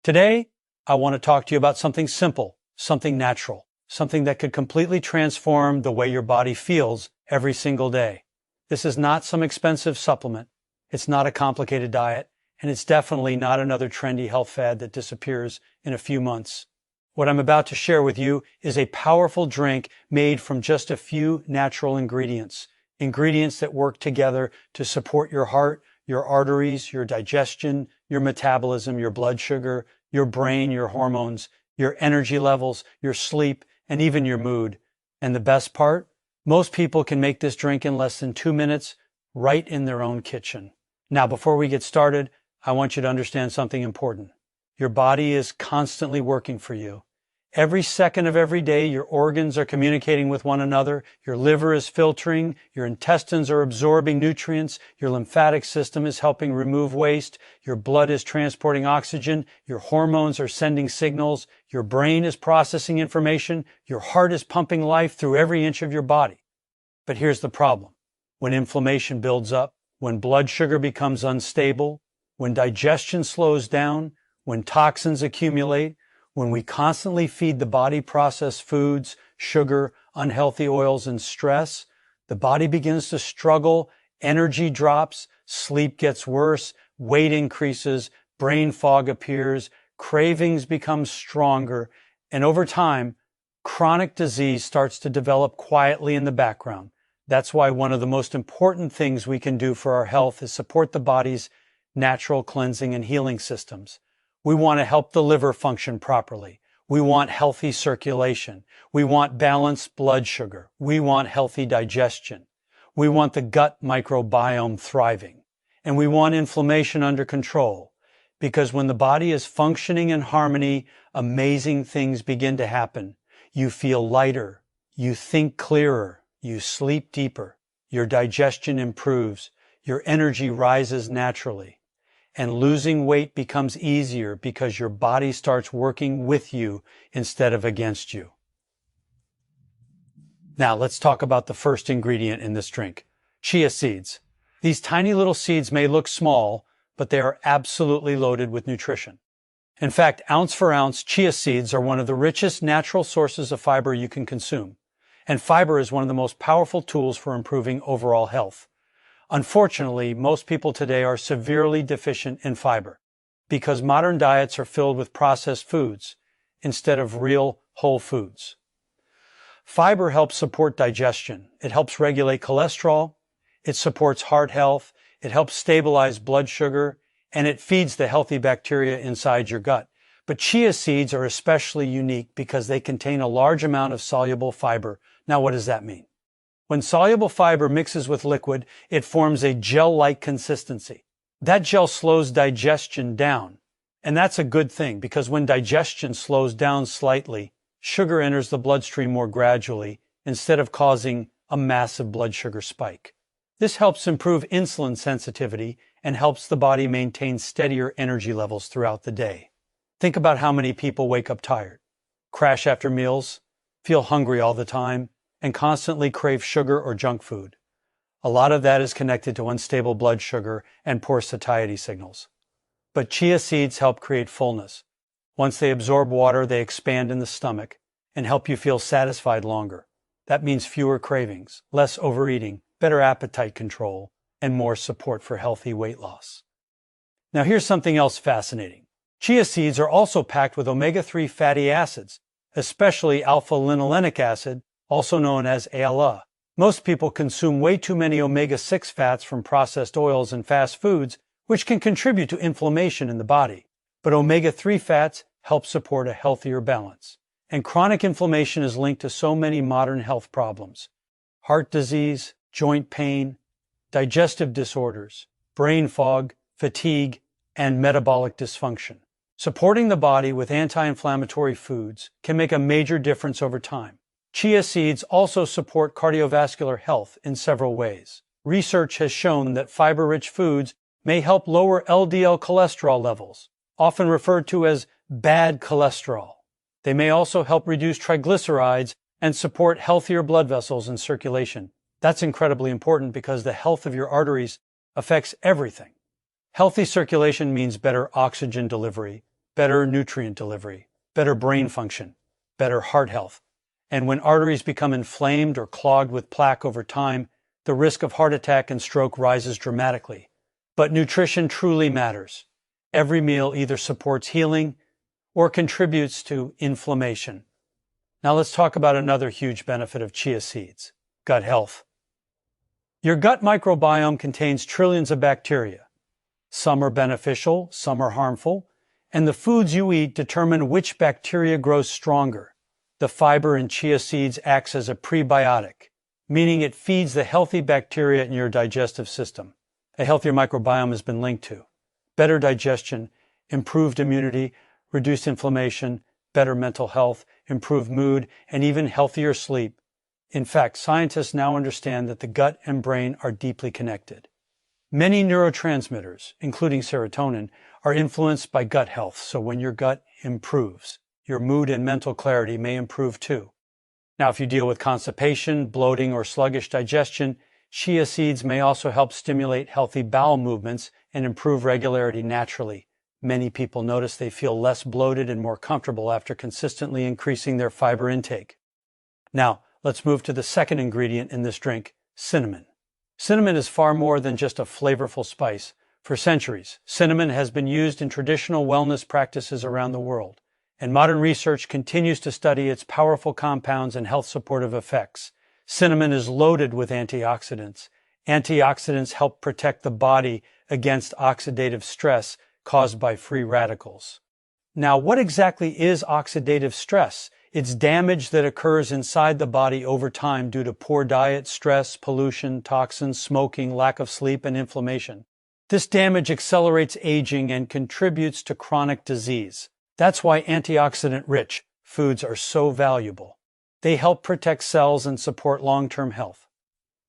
Today, I want to talk to you about something simple, something natural, something that could completely transform the way your body feels every single day. This is not some expensive supplement. It's not a complicated diet, and it's definitely not another trendy health fad that disappears in a few months. What I'm about to share with you is a powerful drink made from just a few natural ingredients. Ingredients that work together to support your heart, your arteries, your digestion, your metabolism, your blood sugar, your brain, your hormones, your energy levels, your sleep, and even your mood. And the best part? Most people can make this drink in less than 2 minutes, right in their own kitchen. Now, before we get started, I want you to understand something important. Your body is constantly working for you. Every second of every day, your organs are communicating with one another, your liver is filtering, your intestines are absorbing nutrients, your lymphatic system is helping remove waste, your blood is transporting oxygen, your hormones are sending signals, your brain is processing information, your heart is pumping life through every inch of your body. But here's the problem. When inflammation builds up, when blood sugar becomes unstable, when digestion slows down, when toxins accumulate, when we constantly feed the body processed foods, sugar, unhealthy oils, and stress, the body begins to struggle, energy drops, sleep gets worse, weight increases, brain fog appears, cravings become stronger, and over time, chronic disease starts to develop quietly in the background. That's why one of the most important things we can do for our health is support the body's natural cleansing and healing systems. We want to help the liver function properly. We want healthy circulation. We want balanced blood sugar. We want healthy digestion. We want the gut microbiome thriving. And we want inflammation under control. Because when the body is functioning in harmony, amazing things begin to happen. You feel lighter. You think clearer. You sleep deeper. Your digestion improves. Your energy rises naturally. And losing weight becomes easier because your body starts working with you instead of against you. Now let's talk about the first ingredient in this drink, chia seeds. These tiny little seeds may look small, but they are absolutely loaded with nutrition. In fact, ounce for ounce, chia seeds are one of the richest natural sources of fiber you can consume. And fiber is one of the most powerful tools for improving overall health. Unfortunately, most people today are severely deficient in fiber because modern diets are filled with processed foods instead of real whole foods. Fiber helps support digestion. It helps regulate cholesterol. It supports heart health. It helps stabilize blood sugar, and it feeds the healthy bacteria inside your gut. But chia seeds are especially unique because they contain a large amount of soluble fiber. Now, what does that mean? When soluble fiber mixes with liquid, it forms a gel-like consistency. That gel slows digestion down. And that's a good thing because when digestion slows down slightly, sugar enters the bloodstream more gradually instead of causing a massive blood sugar spike. This helps improve insulin sensitivity and helps the body maintain steadier energy levels throughout the day. Think about how many people wake up tired, crash after meals, feel hungry all the time, and constantly crave sugar or junk food. A lot of that is connected to unstable blood sugar and poor satiety signals. But chia seeds help create fullness. Once they absorb water, they expand in the stomach and help you feel satisfied longer. That means fewer cravings, less overeating, better appetite control, and more support for healthy weight loss. Now here's something else fascinating. Chia seeds are also packed with omega-3 fatty acids, especially alpha-linolenic acid, also known as ALA. Most people consume way too many omega-6 fats from processed oils and fast foods, which can contribute to inflammation in the body. But omega-3 fats help support a healthier balance. And chronic inflammation is linked to so many modern health problems: heart disease, joint pain, digestive disorders, brain fog, fatigue, and metabolic dysfunction. Supporting the body with anti-inflammatory foods can make a major difference over time. Chia seeds also support cardiovascular health in several ways. Research has shown that fiber-rich foods may help lower LDL cholesterol levels, often referred to as bad cholesterol. They may also help reduce triglycerides and support healthier blood vessels and circulation. That's incredibly important because the health of your arteries affects everything. Healthy circulation means better oxygen delivery, better nutrient delivery, better brain function, better heart health. And when arteries become inflamed or clogged with plaque over time, the risk of heart attack and stroke rises dramatically. But nutrition truly matters. Every meal either supports healing or contributes to inflammation. Now let's talk about another huge benefit of chia seeds: gut health. Your gut microbiome contains trillions of bacteria. Some are beneficial, some are harmful, and the foods you eat determine which bacteria grows stronger. The fiber in chia seeds acts as a prebiotic, meaning it feeds the healthy bacteria in your digestive system. A healthier microbiome has been linked to better digestion, improved immunity, reduced inflammation, better mental health, improved mood, and even healthier sleep. In fact, scientists now understand that the gut and brain are deeply connected. Many neurotransmitters, including serotonin, are influenced by gut health, so when your gut improves, your mood and mental clarity may improve too. Now, if you deal with constipation, bloating, or sluggish digestion, chia seeds may also help stimulate healthy bowel movements and improve regularity naturally. Many people notice they feel less bloated and more comfortable after consistently increasing their fiber intake. Now, let's move to the second ingredient in this drink: cinnamon. Cinnamon is far more than just a flavorful spice. For centuries, cinnamon has been used in traditional wellness practices around the world, and modern research continues to study its powerful compounds and health supportive effects. Cinnamon is loaded with antioxidants. Antioxidants help protect the body against oxidative stress caused by free radicals. Now, what exactly is oxidative stress? It's damage that occurs inside the body over time due to poor diet, stress, pollution, toxins, smoking, lack of sleep, and inflammation. This damage accelerates aging and contributes to chronic disease. That's why antioxidant-rich foods are so valuable. They help protect cells and support long-term health.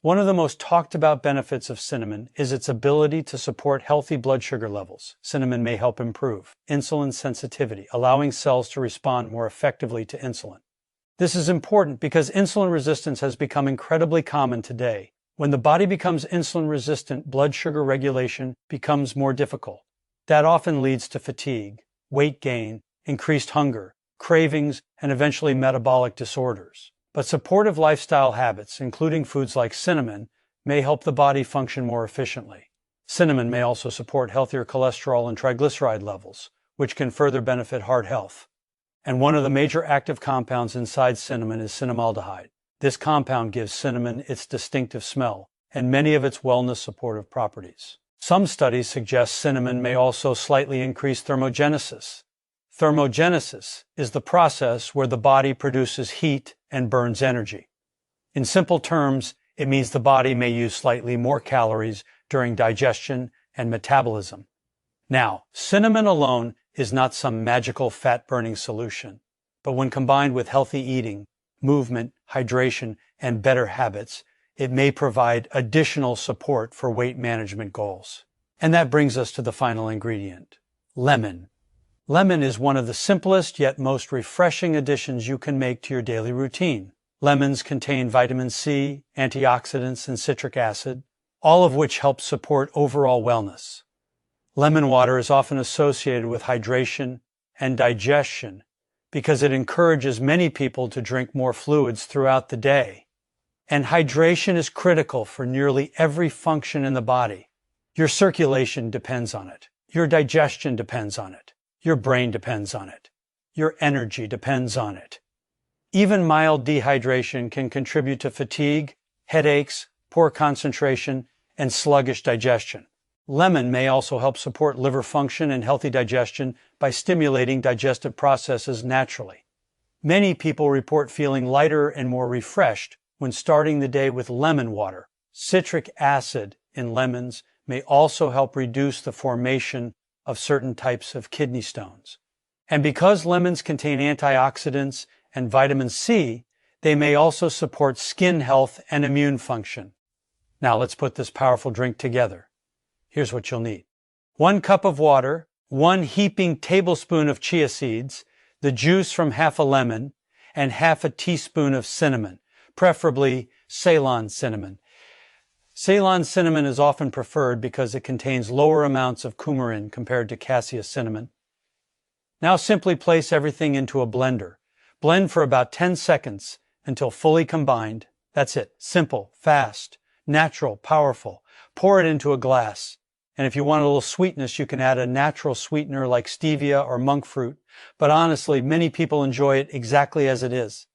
One of the most talked about benefits of cinnamon is its ability to support healthy blood sugar levels. Cinnamon may help improve insulin sensitivity, allowing cells to respond more effectively to insulin. This is important because insulin resistance has become incredibly common today. When the body becomes insulin resistant, blood sugar regulation becomes more difficult. That often leads to fatigue, weight gain, increased hunger, cravings, and eventually metabolic disorders. But supportive lifestyle habits, including foods like cinnamon, may help the body function more efficiently. Cinnamon may also support healthier cholesterol and triglyceride levels, which can further benefit heart health. And one of the major active compounds inside cinnamon is cinnamaldehyde. This compound gives cinnamon its distinctive smell and many of its wellness supportive properties. Some studies suggest cinnamon may also slightly increase thermogenesis. Thermogenesis is the process where the body produces heat and burns energy. In simple terms, it means the body may use slightly more calories during digestion and metabolism. Now, cinnamon alone is not some magical fat-burning solution, but when combined with healthy eating, movement, hydration, and better habits, it may provide additional support for weight management goals. And that brings us to the final ingredient: lemon. Lemon is one of the simplest yet most refreshing additions you can make to your daily routine. Lemons contain vitamin C, antioxidants, and citric acid, all of which help support overall wellness. Lemon water is often associated with hydration and digestion because it encourages many people to drink more fluids throughout the day. And hydration is critical for nearly every function in the body. Your circulation depends on it. Your digestion depends on it. Your brain depends on it. Your energy depends on it. Even mild dehydration can contribute to fatigue, headaches, poor concentration, and sluggish digestion. Lemon may also help support liver function and healthy digestion by stimulating digestive processes naturally. Many people report feeling lighter and more refreshed when starting the day with lemon water. Citric acid in lemons may also help reduce the formation of certain types of kidney stones. And because lemons contain antioxidants and vitamin C, they may also support skin health and immune function. Now let's put this powerful drink together. Here's what you'll need: 1 cup of water, 1 heaping tablespoon of chia seeds, the juice from half a lemon, and half a teaspoon of cinnamon, preferably Ceylon cinnamon. Ceylon cinnamon is often preferred because it contains lower amounts of coumarin compared to cassia cinnamon. Now simply place everything into a blender. Blend for about 10 seconds until fully combined. That's it. Simple, fast, natural, powerful. Pour it into a glass. And if you want a little sweetness, you can add a natural sweetener like stevia or monk fruit. But honestly, many people enjoy it exactly as it is.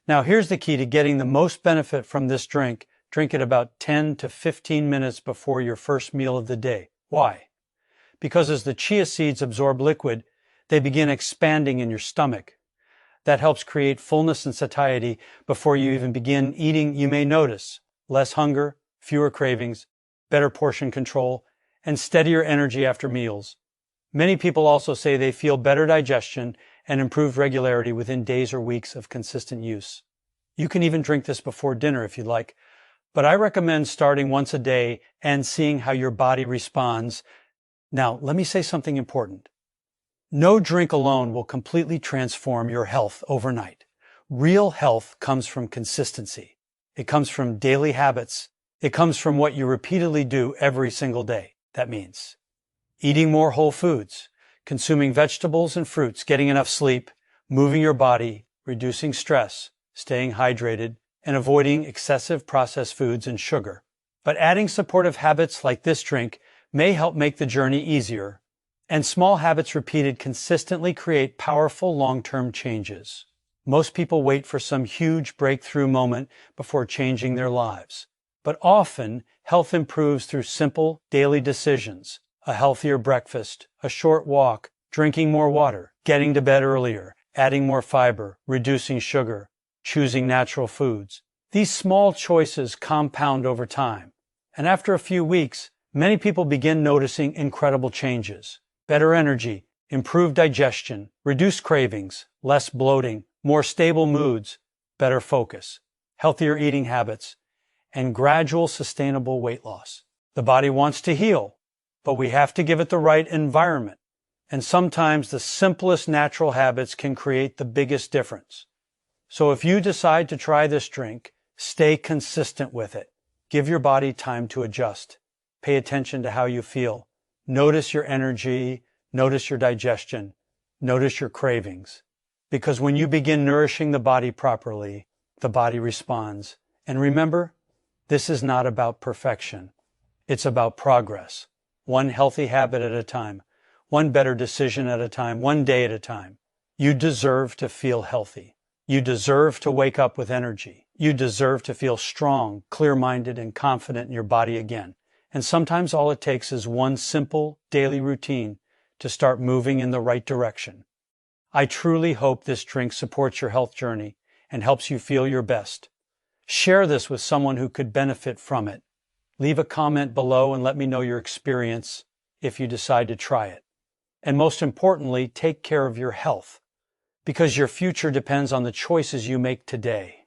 Now here's the key to getting the most benefit from this drink. Drink it about 10 to 15 minutes before your first meal of the day. Why? Because as the chia seeds absorb liquid, they begin expanding in your stomach. That helps create fullness and satiety before you even begin eating. You may notice less hunger, fewer cravings, better portion control, and steadier energy after meals. Many people also say they feel better digestion and improved regularity within days or weeks of consistent use. You can even drink this before dinner if you'd like, but I recommend starting once a day and seeing how your body responds. Now, let me say something important. No drink alone will completely transform your health overnight. Real health comes from consistency. It comes from daily habits. It comes from what you repeatedly do every single day. That means eating more whole foods, consuming vegetables and fruits, getting enough sleep, moving your body, reducing stress, staying hydrated, and avoiding excessive processed foods and sugar. But adding supportive habits like this drink may help make the journey easier. And small habits repeated consistently create powerful long-term changes. Most people wait for some huge breakthrough moment before changing their lives. But often, health improves through simple daily decisions. A healthier breakfast, a short walk, drinking more water, getting to bed earlier, adding more fiber, reducing sugar, choosing natural foods. These small choices compound over time. And after a few weeks, many people begin noticing incredible changes. Better energy, improved digestion, reduced cravings, less bloating, more stable moods, better focus, healthier eating habits, and gradual sustainable weight loss. The body wants to heal, but we have to give it the right environment. And sometimes the simplest natural habits can create the biggest difference. So if you decide to try this drink, stay consistent with it. Give your body time to adjust. Pay attention to how you feel. Notice your energy, notice your digestion, notice your cravings. Because when you begin nourishing the body properly, the body responds. And remember, this is not about perfection. It's about progress. One healthy habit at a time, one better decision at a time, one day at a time. You deserve to feel healthy. You deserve to wake up with energy. You deserve to feel strong, clear-minded, and confident in your body again. And sometimes all it takes is one simple daily routine to start moving in the right direction. I truly hope this drink supports your health journey and helps you feel your best. Share this with someone who could benefit from it. Leave a comment below and let me know your experience if you decide to try it. And most importantly, take care of your health, because your future depends on the choices you make today.